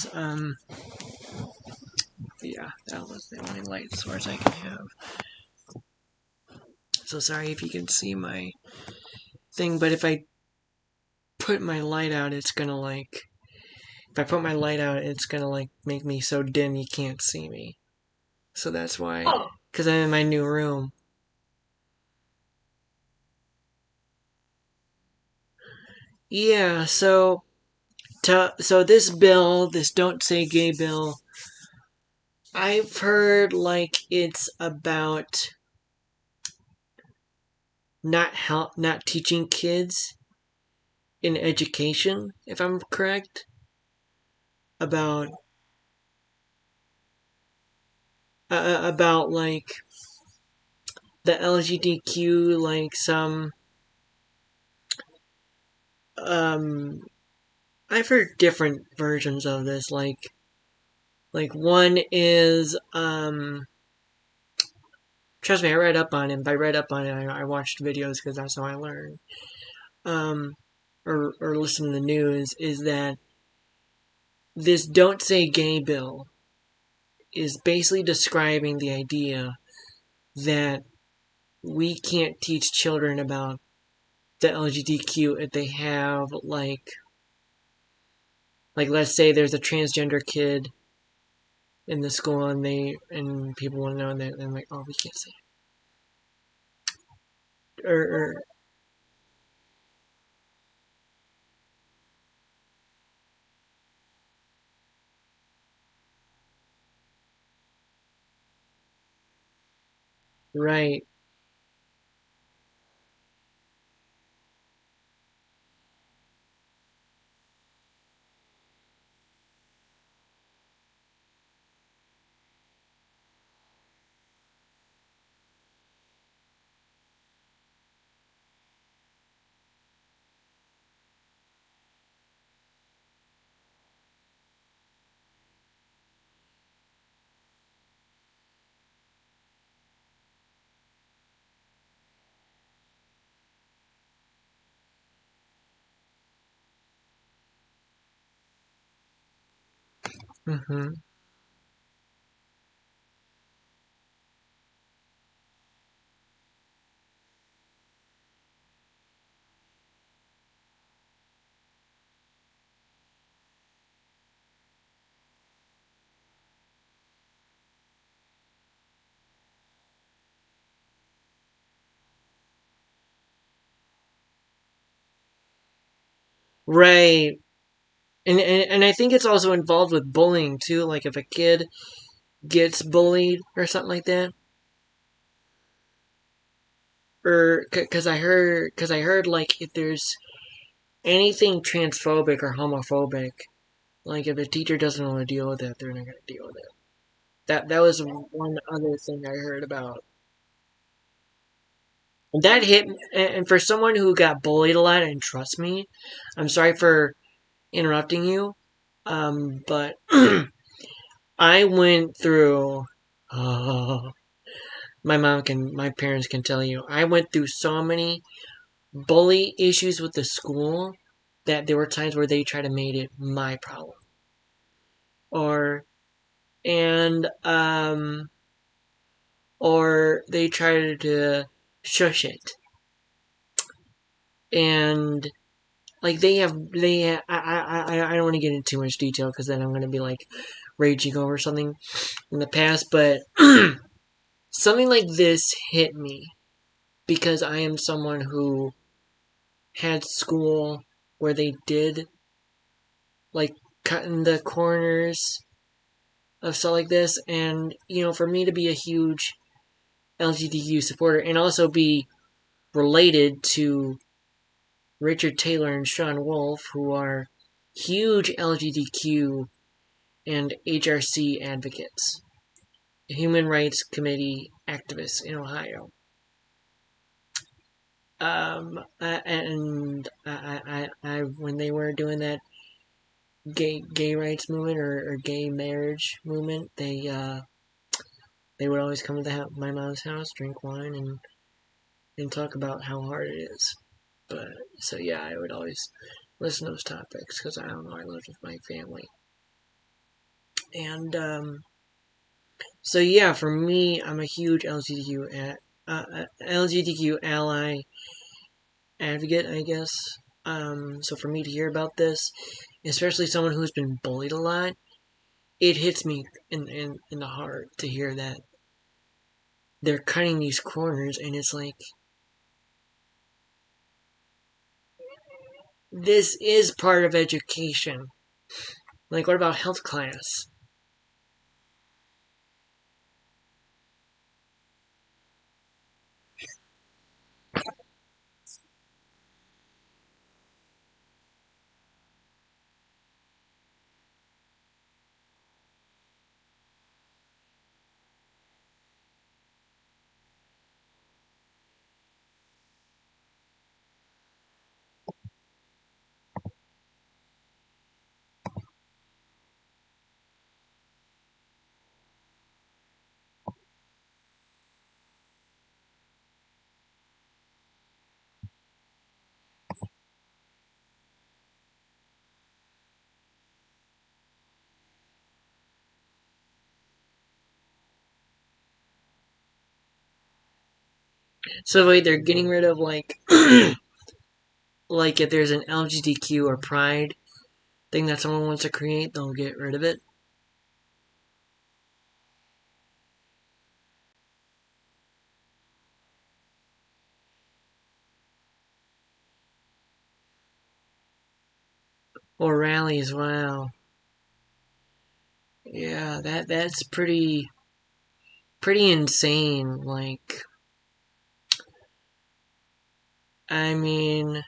is, yeah, that was the only light source I can have. So sorry if you can see my thing, but if I put my light out, it's gonna like, if I put my light out, it's gonna like make me so dim you can't see me. So that's why, because I'm in my new room. Yeah, so this bill, this Don't Say Gay bill, I've heard like it's about not teaching kids in education, if I'm correct, about like the LGBTQ, like some I've heard different versions of this, like one is trust me, I read up on it. By read up on it, I watched videos because that's how I learn. Um, or listen to the news. Is that this "Don't Say Gay" bill is basically describing the idea that we can't teach children about the LGBTQ if they have like let's say there's a transgender kid in the school and people want to know and they're like, oh, we can't say it. Or right. Mm-hmm. Right. And I think it's also involved with bullying too. Like if a kid gets bullied or something like that, or because I heard like if there's anything transphobic or homophobic, like if a teacher doesn't want to deal with it, they're not going to deal with it. That was one other thing I heard about. And that hit, and for someone who got bullied a lot, and trust me, I'm sorry for interrupting you, but I went through. Oh, my parents can tell you, I went through so many bully issues with the school that there were times where they tried to make it my problem, or and or they tried to shush it, and like I don't want to get into too much detail because then I'm gonna be like raging over something in the past, but something like this hit me because I am someone who had school where they did like cutting the corners of stuff like this, and for me to be a huge LGBTQ supporter and also be related to Richard Taylor and Sean Wolf, who are huge LGBTQ and HRC advocates, Human Rights Committee activists in Ohio. And when they were doing that gay rights movement or gay marriage movement, they would always come to my mom's house, drink wine, and talk about how hard it is. But so yeah, I would always listen to those topics because I don't know, I lived with my family. And so yeah, for me, I'm a huge LGBTQ ally advocate, I guess. So for me to hear about this, especially someone who's been bullied a lot, it hits me in the heart to hear that they're cutting these corners, and it's like, this is part of education. Like, what about health class? So wait, they're getting rid of like, like if there's an LGBTQ or Pride thing that someone wants to create, they'll get rid of it. Or rallies. Wow. Yeah, that's pretty insane. Like, I mean,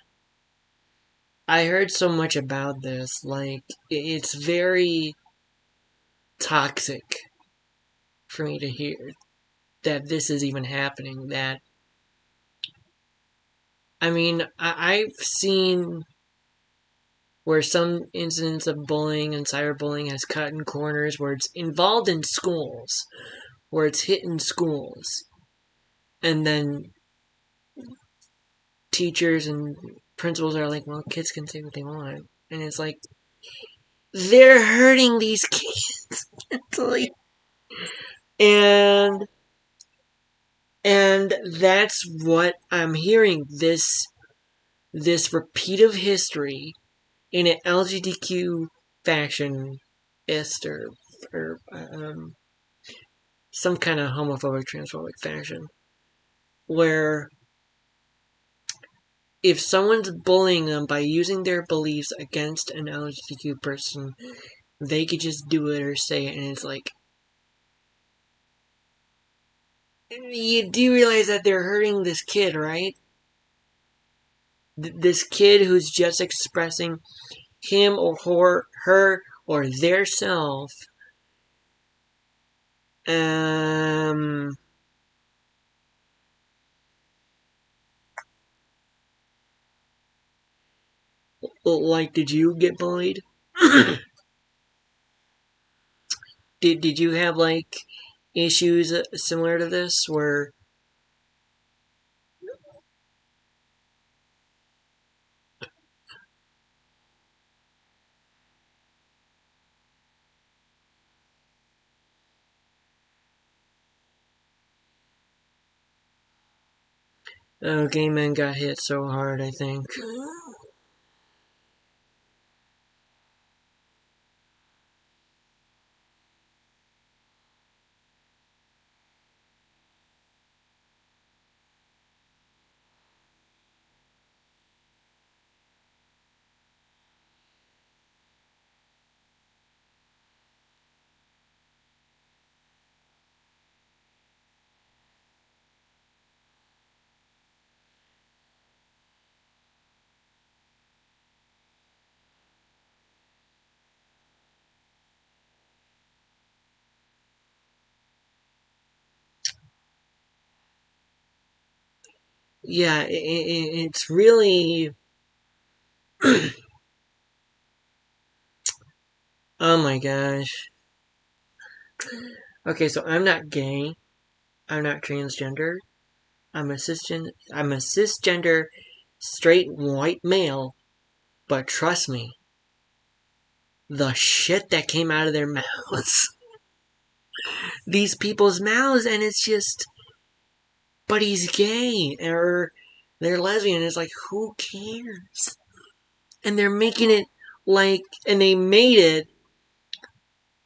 I heard so much about this. Like, it's very toxic for me to hear that this is even happening. That, I mean, I've seen where some incidents of bullying and cyberbullying has cut in corners where it's involved in schools, where it's hit in schools, and then teachers and principals are like, well, kids can say what they want. And it's like, they're hurting these kids mentally. And that's what I'm hearing. This repeat of history in an LGBTQ fashion ist or some kind of homophobic, transphobic fashion, where if someone's bullying them by using their beliefs against an LGBTQ person, they could just do it or say it, and it's like, you do realize that they're hurting this kid, right? This kid who's just expressing him or her or their self, um, like, did you get bullied? Did you have like issues similar to this where gay men got hit so hard? I think. Yeah, it's really. Oh my gosh. Okay, so I'm not gay. I'm not transgender. I'm a cisgender straight white male. But trust me, the shit that came out of their mouths. These people's mouths, and it's just, but he's gay, or they're lesbian. It's like, who cares? And they're making it like, and they made it,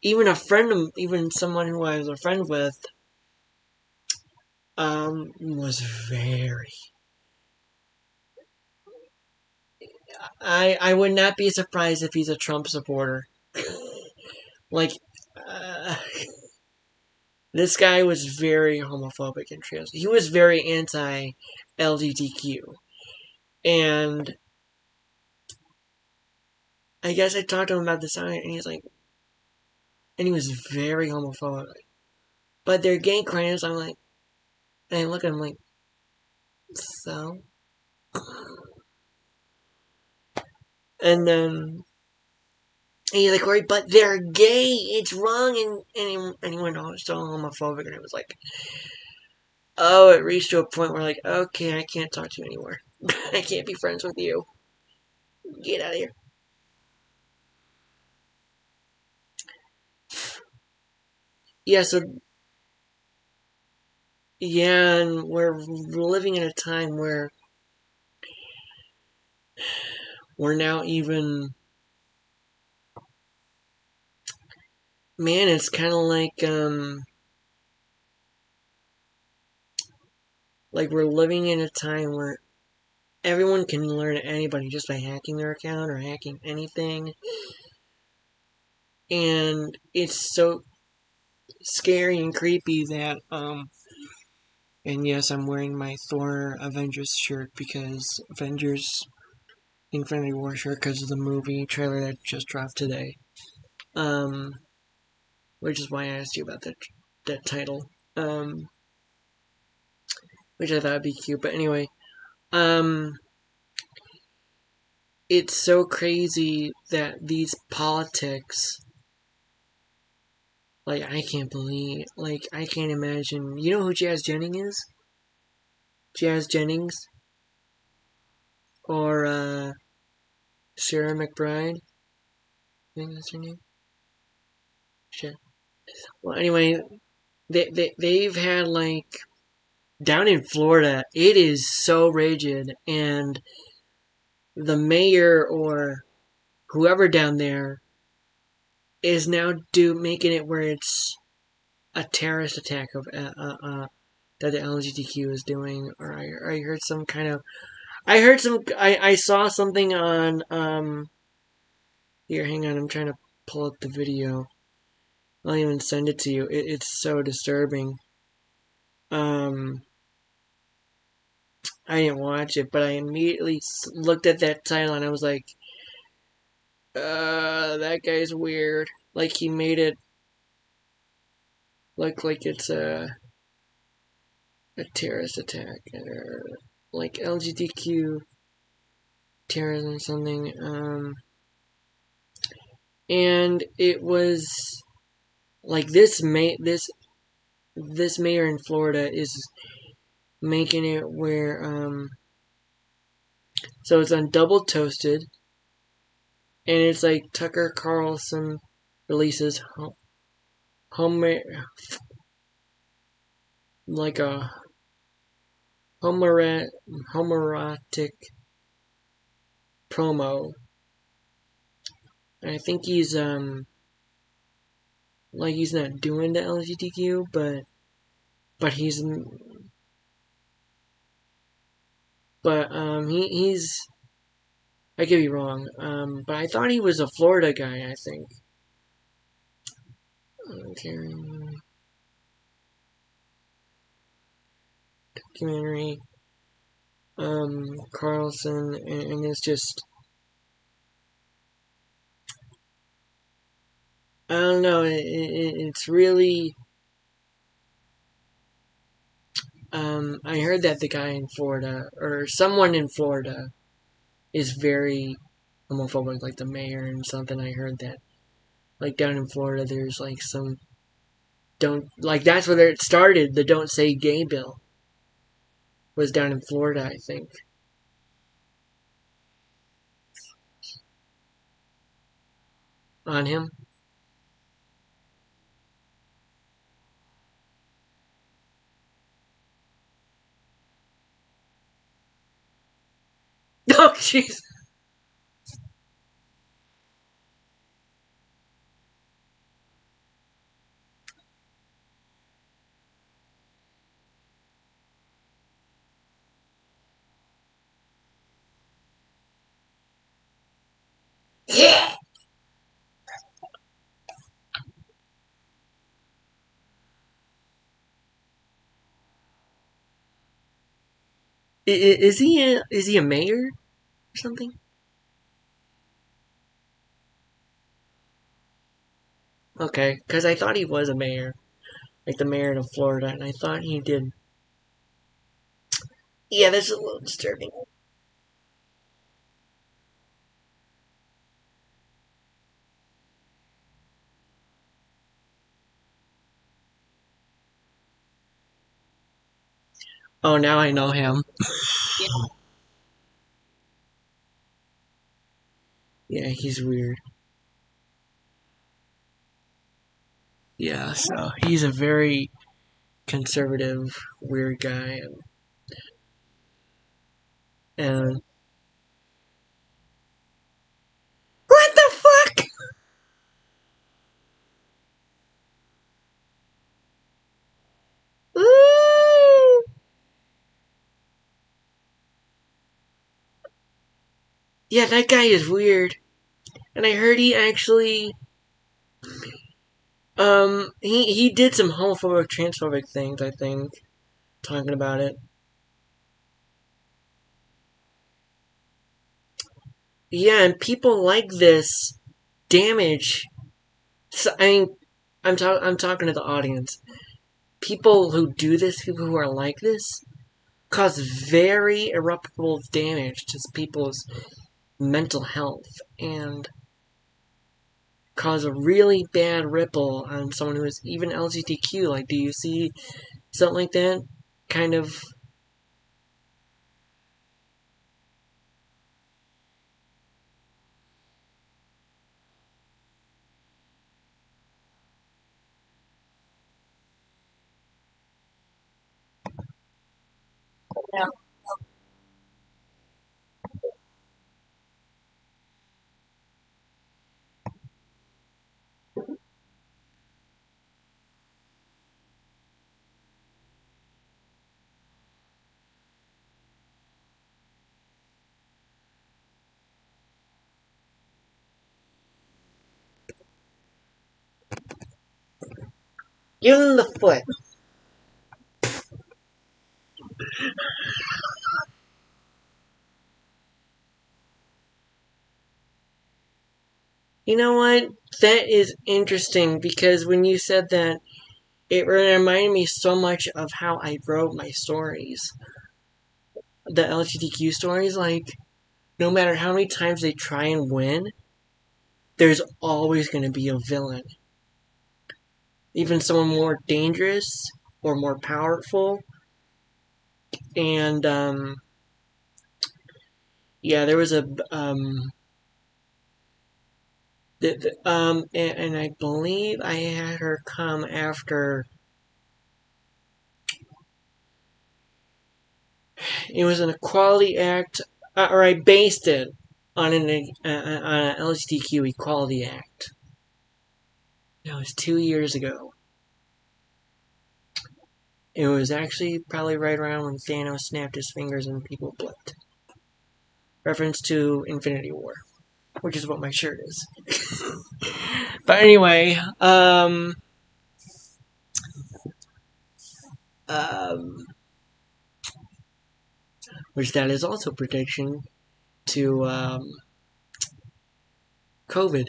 even someone who I was a friend with, was very, I would not be surprised if he's a Trump supporter. Like, uh, this guy was very homophobic and trans. He was very anti-LGBTQ. And I guess I talked to him about this, and he's like, and he was very homophobic. But they're gay crimes. I'm like, and I look at him like, so? And he's like, right, but they're gay. It's wrong. And he went, oh, it's so homophobic. And it was like, oh, it reached to a point where, like, okay, I can't talk to you anymore. I can't be friends with you. Get out of here. Yeah, so, yeah, and we're living in a time where we're now even, man, it's kind of like we're living in a time where everyone can learn anybody just by hacking their account or hacking anything. And it's so scary and creepy that, and yes, I'm wearing my Thor Avengers shirt because Avengers Infinity War shirt because of the movie trailer that just dropped today. Um, which is why I asked you about that title. Which I thought would be cute. But anyway, um, it's so crazy that these politics, like, I can't believe, like, I can't imagine. You know who Jazz Jennings is? Jazz Jennings? Or, Sarah McBride? I think that's her name. Shit. Well, anyway, they've had, like, down in Florida, it is so rigid, and the mayor or whoever down there is now making it where it's a terrorist attack of that the LGBTQ is doing, or I heard some kind of, I saw something on here. Hang on, I'm trying to pull up the video. I'll even send it to you. It's so disturbing. Um, I didn't watch it, but I immediately looked at that title and I was like, that guy's weird. Like he made it look like it's a terrorist attack or like LGBTQ terrorism or something. And it was like this mayor in Florida is making it where so it's on Double Toasted, and it's like Tucker Carlson releases homer like a homoerotic promo. And I think he's like he's not doing the LGBTQ, but he's he's, I could be wrong, but I thought he was a Florida guy. I think. Documentary, Carlson, and it's just, I don't know, it's really, I heard that the guy in Florida, or someone in Florida, is very homophobic, like the mayor and something. I heard that, like down in Florida, there's like some, don't, like that's where it started, the Don't Say Gay bill, was down in Florida, I think. on him. Oh, jeez. Yeah. Is he a mayor or something? Okay, because I thought he was a mayor, like the mayor of Florida, and I thought he did. Yeah, that's a little disturbing. Oh, now I know him. Yeah, he's weird. Yeah, so he's a very conservative, weird guy, and what the fuck? Ooh! Yeah, that guy is weird. And I heard he actually he did some homophobic transphobic things, I think, talking about it. Yeah, and people like this damage. So, I mean, I'm talking to the audience. People who do this, people who are like this, cause very irreparable damage to people's mental health and cause a really bad ripple on someone who is even LGBTQ. Like, do you see something like that? Kind of. Give them the foot. You know what? That is interesting because when you said that, it reminded me so much of how I wrote my stories. The LGBTQ stories, like, no matter how many times they try and win, there's always going to be a villain. Even someone more dangerous or more powerful. And, yeah, there was a, and I believe I had her come after. It was an Equality Act, or I based it on an LGBTQ Equality Act. That was 2 years ago. It was actually probably right around when Thanos snapped his fingers and people blipped. Reference to Infinity War, which is what my shirt is. But anyway, um, which that is also prediction to COVID.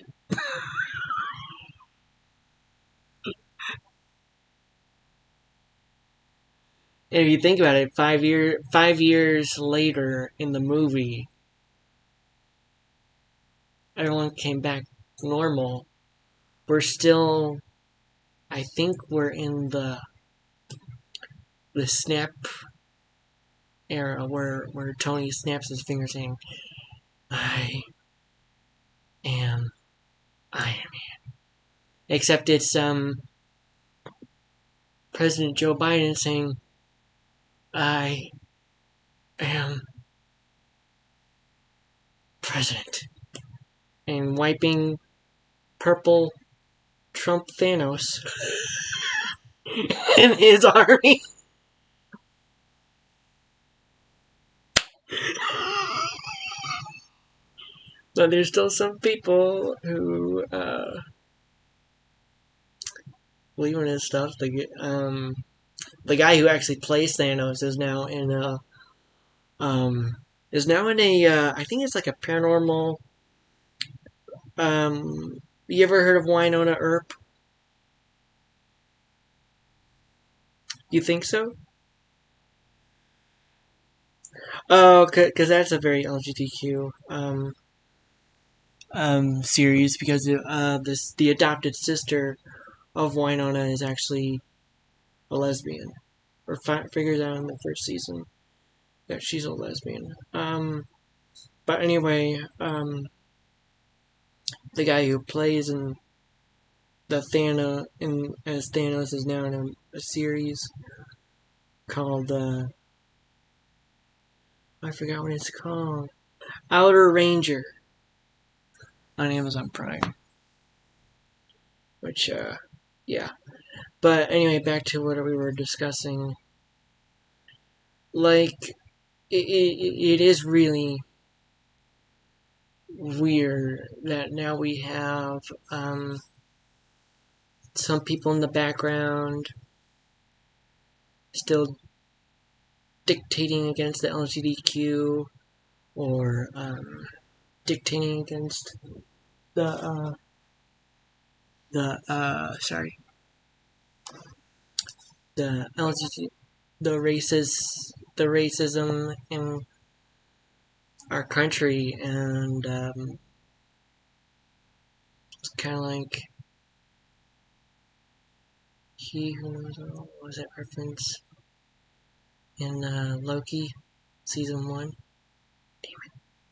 And if you think about it, 5 years later in the movie, everyone came back normal. We're still, I think we're in the snap era where Tony snaps his finger saying, I am Iron Man. Except it's President Joe Biden saying, I am president. And wiping purple Trump Thanos and his army. But there's still some people who believe in his stuff. The guy who actually plays Thanos is now in a I think it's like a paranormal. You ever heard of Winona Earp? You think so? Oh, because that's a very LGBTQ series because the adopted sister of Winona is actually a lesbian, or figures out in the first season that she's a lesbian. But anyway, the guy who plays in the Thanos as Thanos is now in a series called I forgot what it's called. Outer Ranger on Amazon Prime. Which yeah. But anyway, back to what we were discussing. Like it is really weird that now we have some people in the background still dictating against the LGBTQ or dictating against the sorry the LGBT the racism in our country, and it's kind of like he who knows all was that reference in Loki season 1.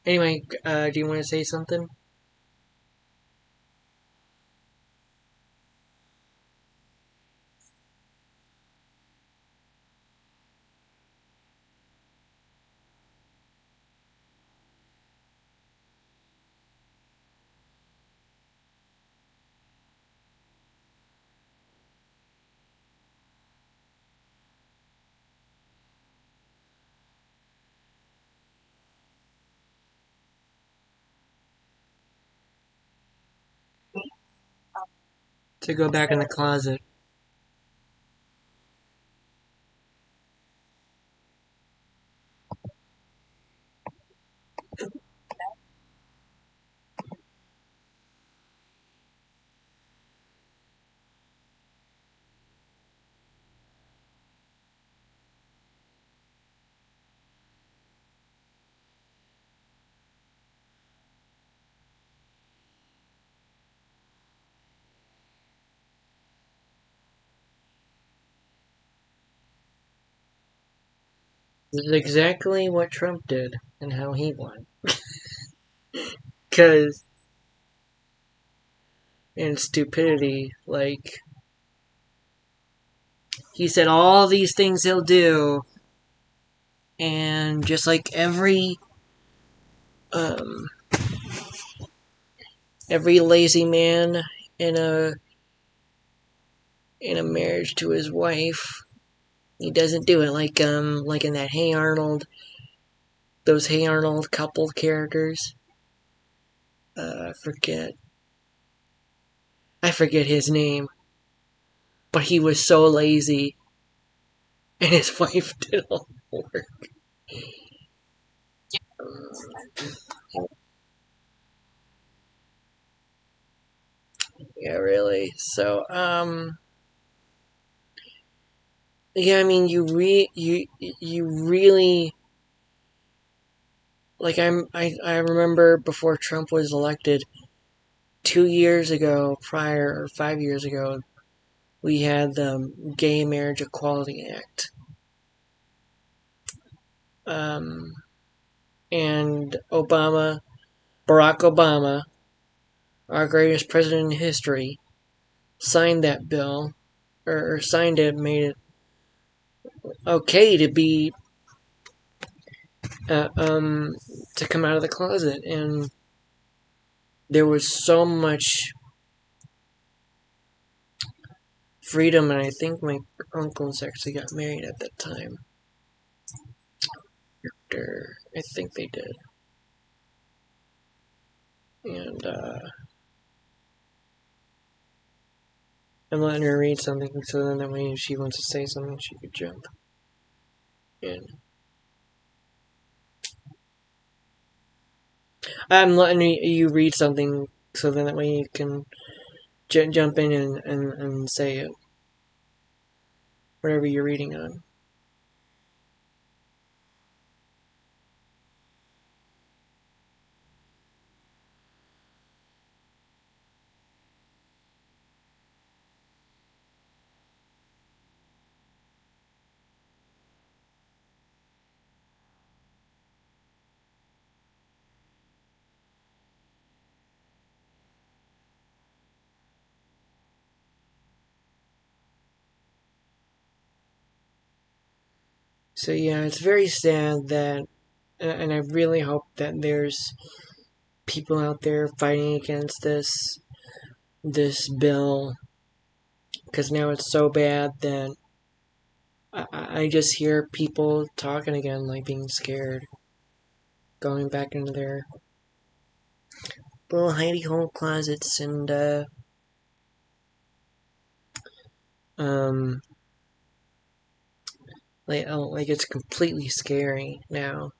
Anyway, do you want to say something? To go back in the closet. This is exactly what Trump did and how he won. Because in stupidity, like he said all these things he'll do, and just like um, every lazy man in a marriage to his wife, he doesn't do it. Like in that Hey Arnold, those Hey Arnold couple characters. Forget I forget his name, but he was so lazy, and his wife did all the work. Yeah, really. So, yeah, I mean, you really like I remember before Trump was elected 2 years ago, prior or 5 years ago, we had the Gay Marriage Equality Act, and Barack Obama, our greatest president in history, signed that bill, or signed it, made it okay to be uh, um, to come out of the closet, and there was so much freedom, and I think my uncles actually got married at that time. I think they did, and I'm letting her read something so then that way if she wants to say something, she could jump in. I'm letting you read something so then that way you can jump in and say it, whatever you're reading on. So yeah, it's very sad that, and I really hope that there's people out there fighting against this bill, because now it's so bad that I just hear people talking again, like being scared, going back into their little hidey hole closets, and um, like it's completely scary now.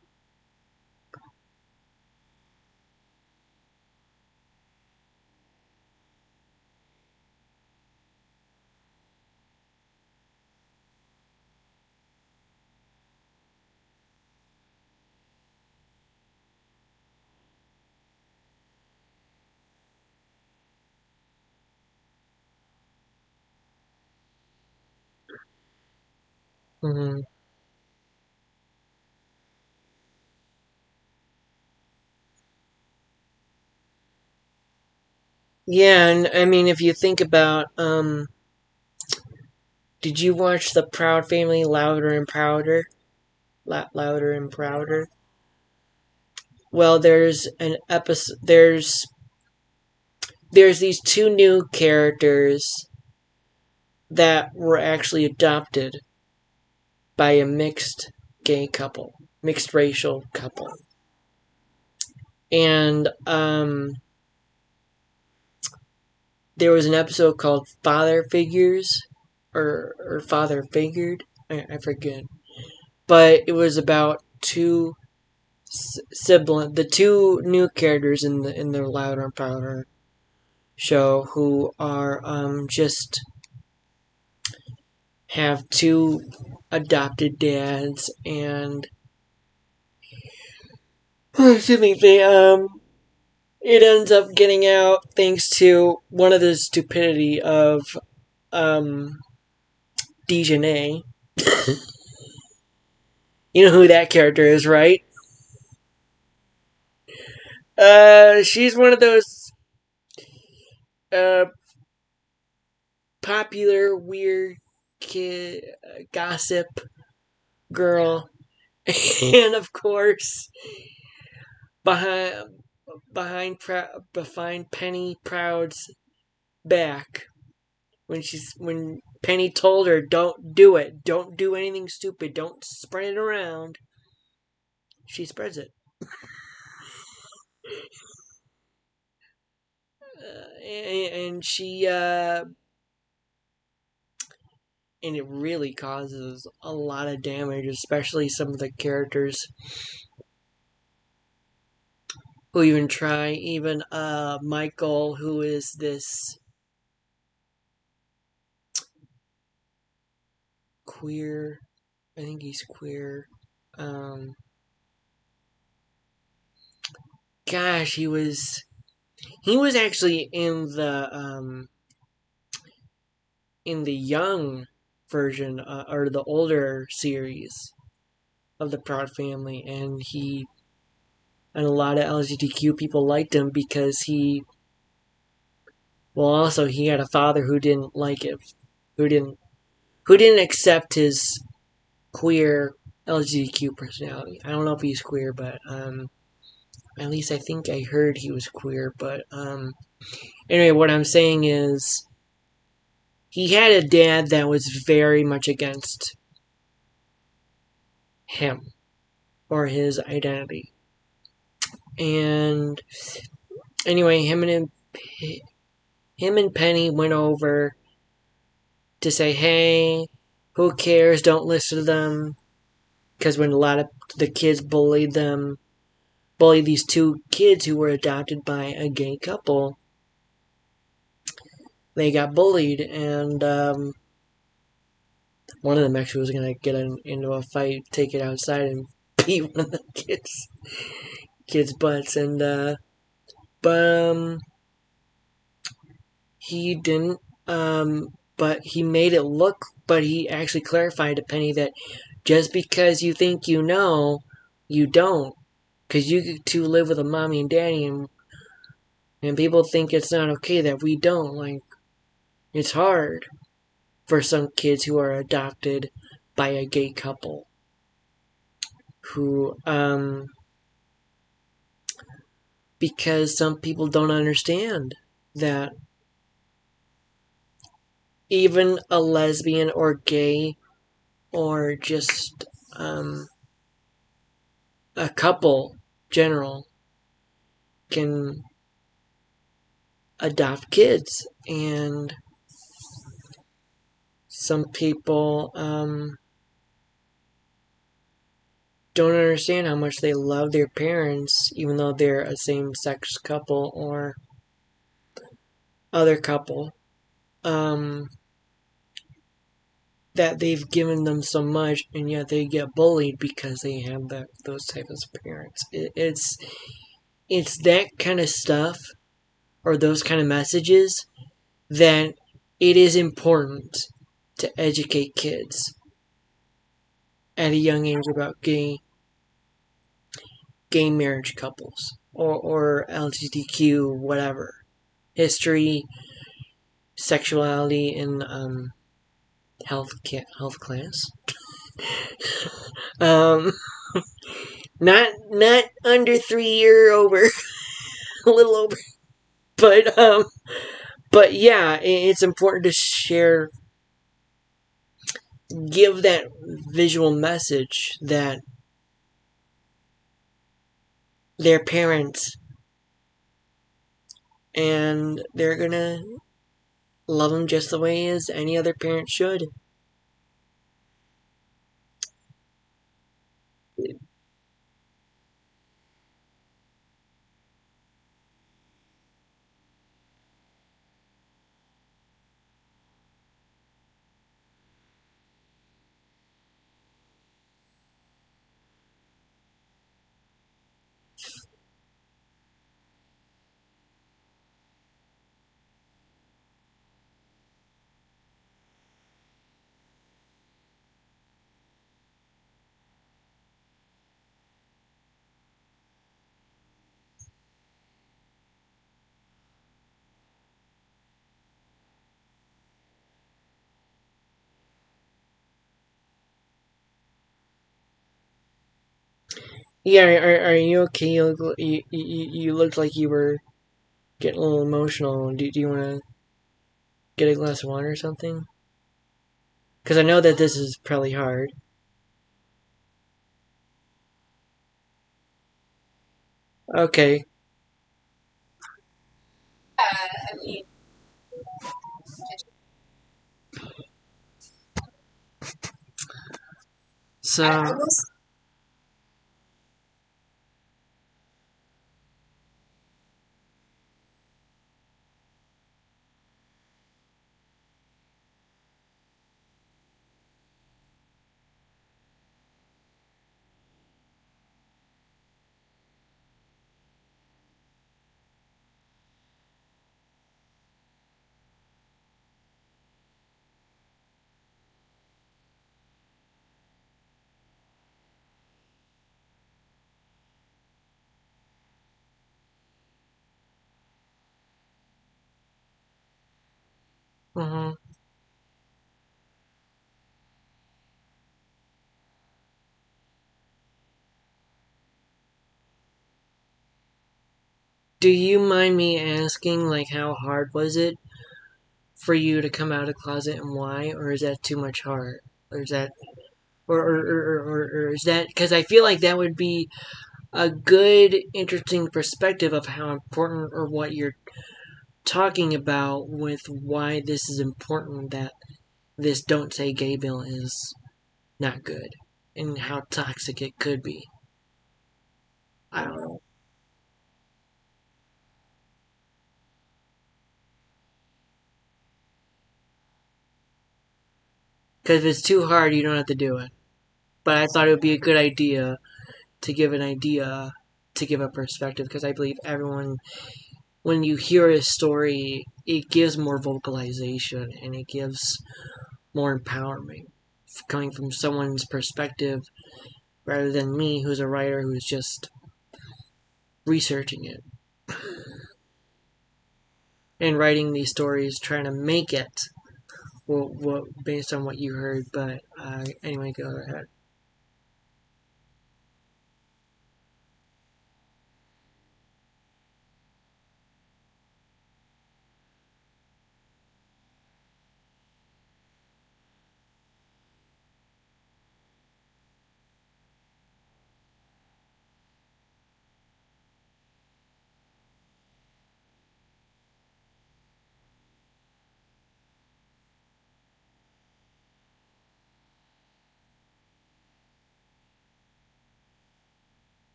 Hmm. Yeah, and I mean, if you think about, did you watch the Proud Family Louder and Prouder? Louder and Prouder? Well, there's an episode. There's these two new characters that were actually adopted by a mixed gay couple, mixed racial couple, and there was an episode called Father Figures, or Father Figured. I forget, but it was about two sibling, the two new characters in the Louder and Prouder show, who are just have two adopted dads, and excuse me, they it ends up getting out thanks to one of the stupidity of um Dejanay. You know who that character is, right? She's one of those uh popular weird kid gossip girl, and of course behind behind Penny Proud's back, when Penny told her, "Don't do it, don't do anything stupid, don't spread it around," she spreads it. And she and it really causes a lot of damage, especially some of the characters who even try. Even Michael, who is this queer, I think he's queer. Um, Gosh, he was actually in the young version, or the older series of the Proud Family, and a lot of LGBTQ people liked him because Well, also he had a father who didn't like it, who didn't who didn't accept his queer LGBTQ personality. I don't know if he's queer, but at least I think I heard he was queer. But anyway, what I'm saying is he had a dad that was very much against him or his identity. And anyway, him and Penny went over to say, "Hey, who cares? Don't listen to them." Because when a lot of the kids bullied these two kids who were adopted by a gay couple, they got bullied, and one of them actually was gonna get into a fight, take it outside, and beat one of the kids' butts, and but he didn't. But he made it look. But he actually clarified to Penny that just because you think you know, you don't. Because you two live with a mommy and daddy, and people think it's not okay that we don't. Like, it's hard for some kids who are adopted by a gay couple who, because some people don't understand that even a lesbian or gay or just a couple general can adopt kids, and some people don't understand how much they love their parents even though they're a same-sex couple or other couple, um, that they've given them so much and yet they get bullied because they have those types of parents. It's that kind of stuff or those kind of messages that it is important to educate kids at a young age about gay marriage couples or LGBTQ whatever history, sexuality, and health class. Um, not under 3 year over, a little over, but yeah, it's important to share, give that visual message that they're parents and they're gonna love them just the way as any other parent should. Yeah, are you okay? You looked like you were getting a little emotional. Do you want to get a glass of water or something? Because I know that this is probably hard. Okay. So, Mm-hmm. Do you mind me asking, like, how hard was it for you to come out of the closet and why, or is that too much hard, or is that, or is that because I feel like that would be a good, interesting perspective of how important or what you're talking about with why this is important that this "Don't Say Gay" bill is not good and how toxic it could be. I don't know. Because if it's too hard, you don't have to do it. But I thought it would be a good idea to give an idea, to give a perspective, because I believe everyone, when you hear a story, it gives more vocalization and it gives more empowerment coming from someone's perspective rather than me, who's a writer who's just researching it and writing these stories, trying to make it based on what you heard. But anyway, go ahead.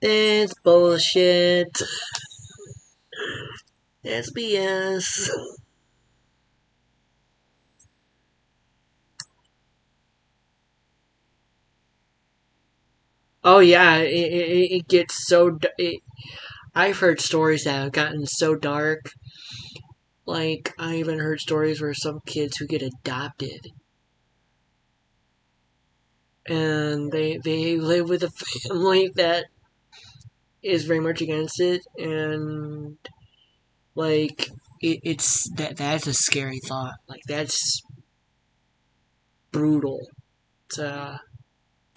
That's bullshit. That's BS. Oh yeah, it gets so. I've heard stories that have gotten so dark. Like I even heard stories where some kids who get adopted and they live with a family that is very much against it, and like it's that's a scary thought. Like that's brutal to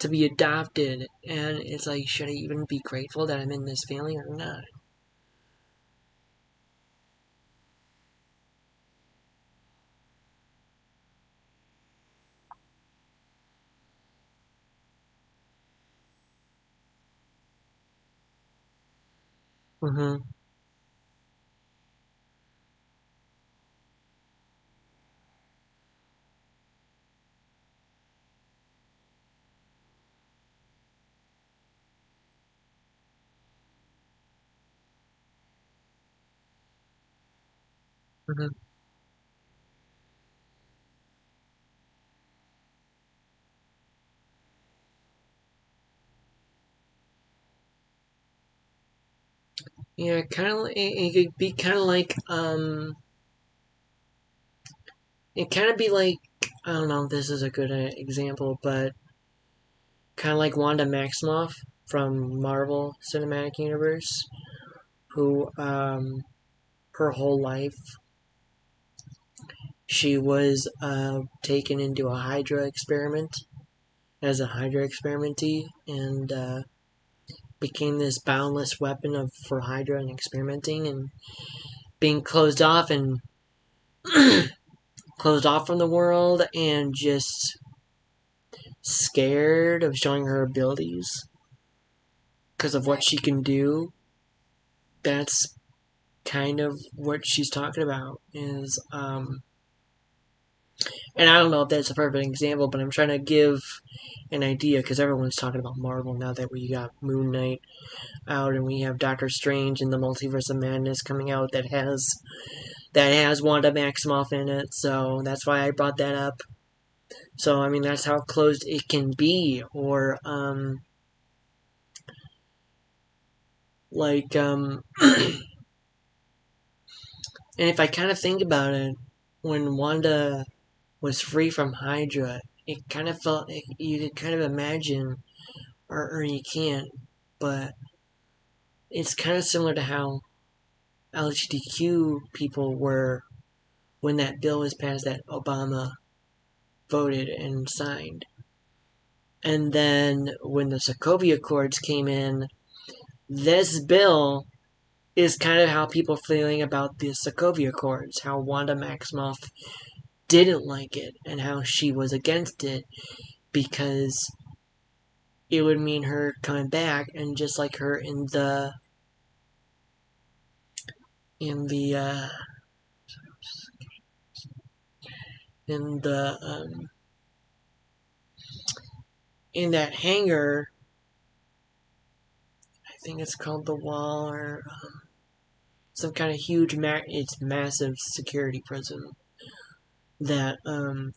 be adopted, and it's like should I even be grateful that I'm in this family or not? Mm-hmm. Mm-hmm. Yeah, kind of. It could be kind of like it kind of be like I don't know if this is a good example, but kind of like Wanda Maximoff from Marvel Cinematic Universe, who her whole life she was taken into a Hydra experiment as a Hydra experimentee and became this boundless weapon of for Hydra and experimenting and being closed off and closed off from the world and just scared of showing her abilities because of what she can do. That's kind of what she's talking about is And I don't know if that's a perfect example, but I'm trying to give an idea because everyone's talking about Marvel now that we got Moon Knight out and we have Doctor Strange and the Multiverse of Madness coming out that has Wanda Maximoff in it. So that's why I brought that up. So I mean that's how closed it can be, or like and if I kind of think about it, when Wanda was free from Hydra, it kind of felt you could kind of imagine, or you can't, but it's kind of similar to how LGBTQ people were when that bill was passed that Obama voted and signed. And then when the Sokovia Accords came in, this bill is kind of how people feeling about the Sokovia Accords, how Wanda Maximoff didn't like it and how she was against it because it would mean her coming back, and just like her in the in the in that hangar, I think it's called the Wall, or some kind of huge it's massive security prison that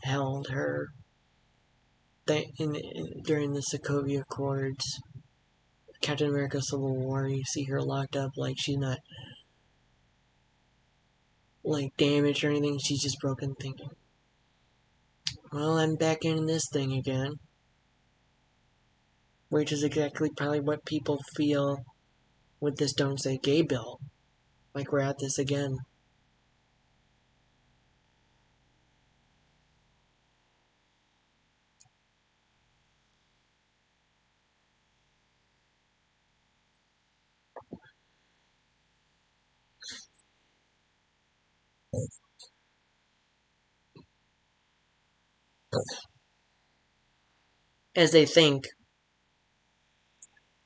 held her during the Sokovia Accords. Captain America Civil War, you see her locked up like she's not like damaged or anything, she's just broken thinking, well, I'm back in this thing again. Which is exactly probably what people feel with this Don't Say Gay bill. Like we're at this again. As they think.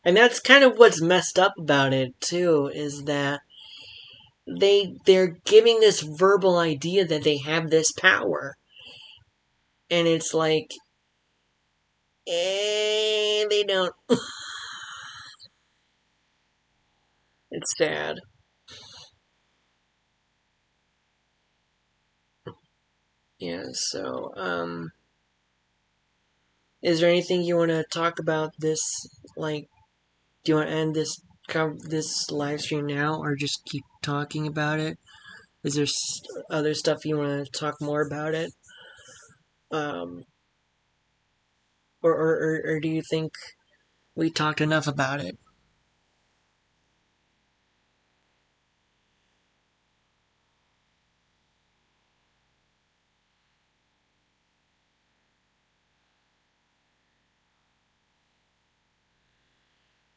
And that's kind of what's messed up about it too, is that they're giving this verbal idea that they have this power. And it's like they don't. It's sad. Yeah, so is there anything you want to talk about this, like, do you want to end this live stream now or just keep talking about it? Is there other stuff you want to talk more about it? Um, or do you think we talked enough about it?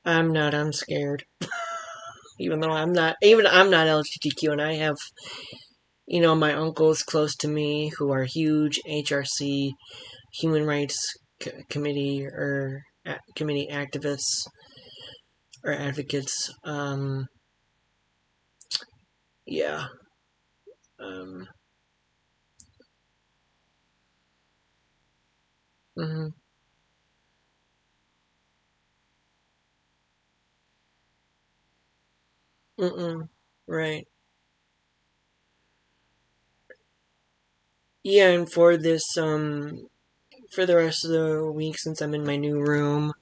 I'm not. I'm scared. I'm not LGBTQ, and I have my uncles close to me who are huge HRC human rights committee or committee activists or advocates. Yeah. Um. Mhm. Mm. Right. Yeah, and for the rest of the week, since I'm in my new room,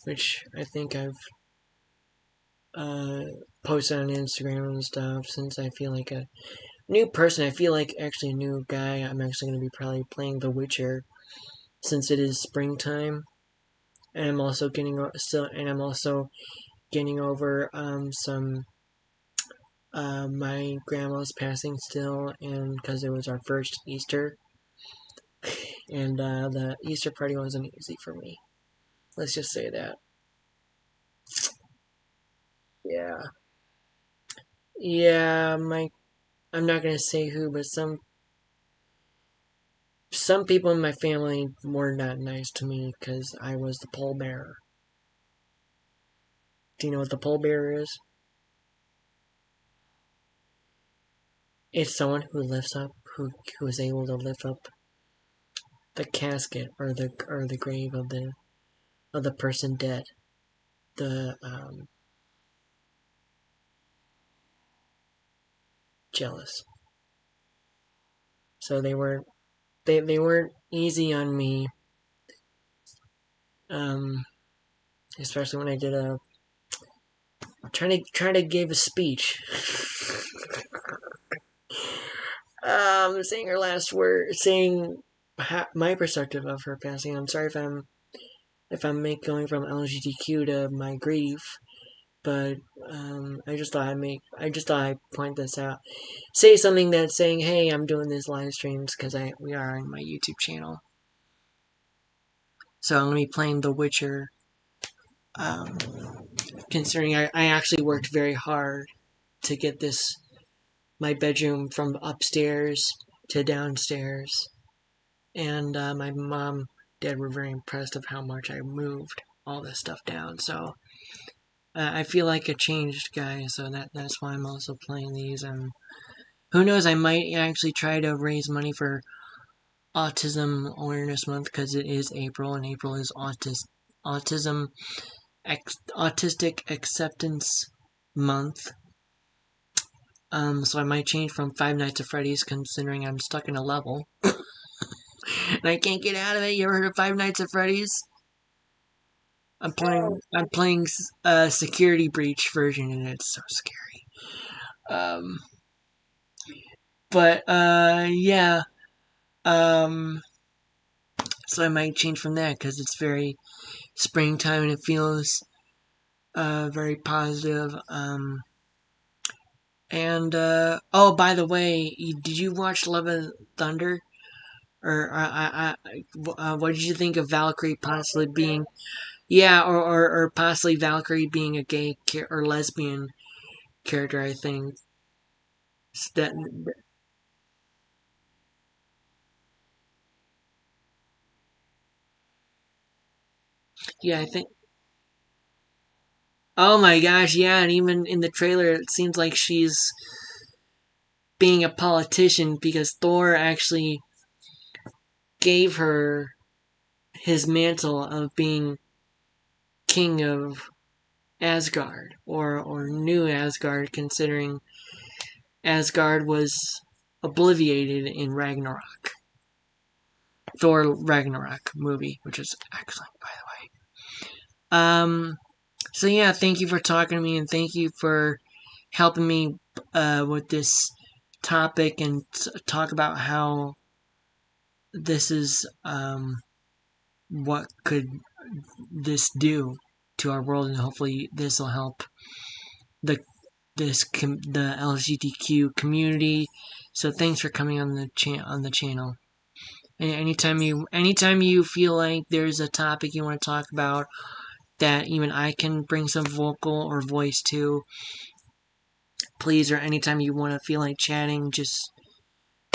which I think I've uh posted on Instagram and stuff, since I feel like a new person, I feel like actually a new guy. I'm actually going to be probably playing The Witcher since it is springtime, and I'm also getting over some my grandma's passing still, and because it was our first Easter, and the Easter party wasn't easy for me. Let's just say that. Yeah, yeah. I'm not gonna say who, but some people in my family were not nice to me because I was the pallbearer. Do you know what the pallbearer is? It's someone who lifts up who was able to lift up the casket or the grave of the person dead. The jealous. So they weren't easy on me. Um, Especially when I did a trying to give a speech. Saying her last word, saying my perspective of her passing. I'm sorry if I'm going from LGBTQ to my grief, but I just thought I'd point this out. Say something that's saying, hey, I'm doing this live streams because we are on my YouTube channel. So I'm gonna be playing The Witcher. Considering I actually worked very hard to get my bedroom from upstairs to downstairs, and my mom, dad were very impressed of how much I moved all this stuff down. So I feel like a changed guy. So that's why I'm also playing these. And who knows? I might actually try to raise money for Autism Awareness Month because it is April, and April is autism autistic acceptance month. So I might change from Five Nights at Freddy's, considering I'm stuck in a level and I can't get out of it. You ever heard of Five Nights at Freddy's? I'm playing a security breach version, and it's so scary. Um, but yeah. Um, so I might change from that because it's very springtime and it feels very positive. And oh, by the way, did you watch Love and Thunder? Or what did you think of Valkyrie possibly being, yeah, or possibly Valkyrie being a gay or lesbian character? I think that, yeah, I think. Oh my gosh, yeah, and even in the trailer, it seems like she's being a politician because Thor actually gave her his mantle of being king of Asgard or New Asgard, considering Asgard was obliterated in Ragnarok. Thor Ragnarok movie, which is excellent, by the way. So yeah, thank you for talking to me, and thank you for helping me with this topic and talk about how this is what could this do to our world, and hopefully this will help the the LGBTQ community. So thanks for coming on the channel. And anytime you feel like there's a topic you want to talk about that even I can bring some vocal or voice to, please, or anytime you want to feel like chatting, just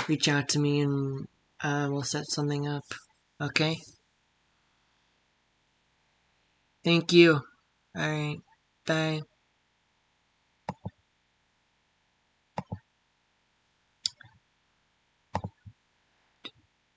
reach out to me and we'll set something up. Okay? Thank you. All right. Bye.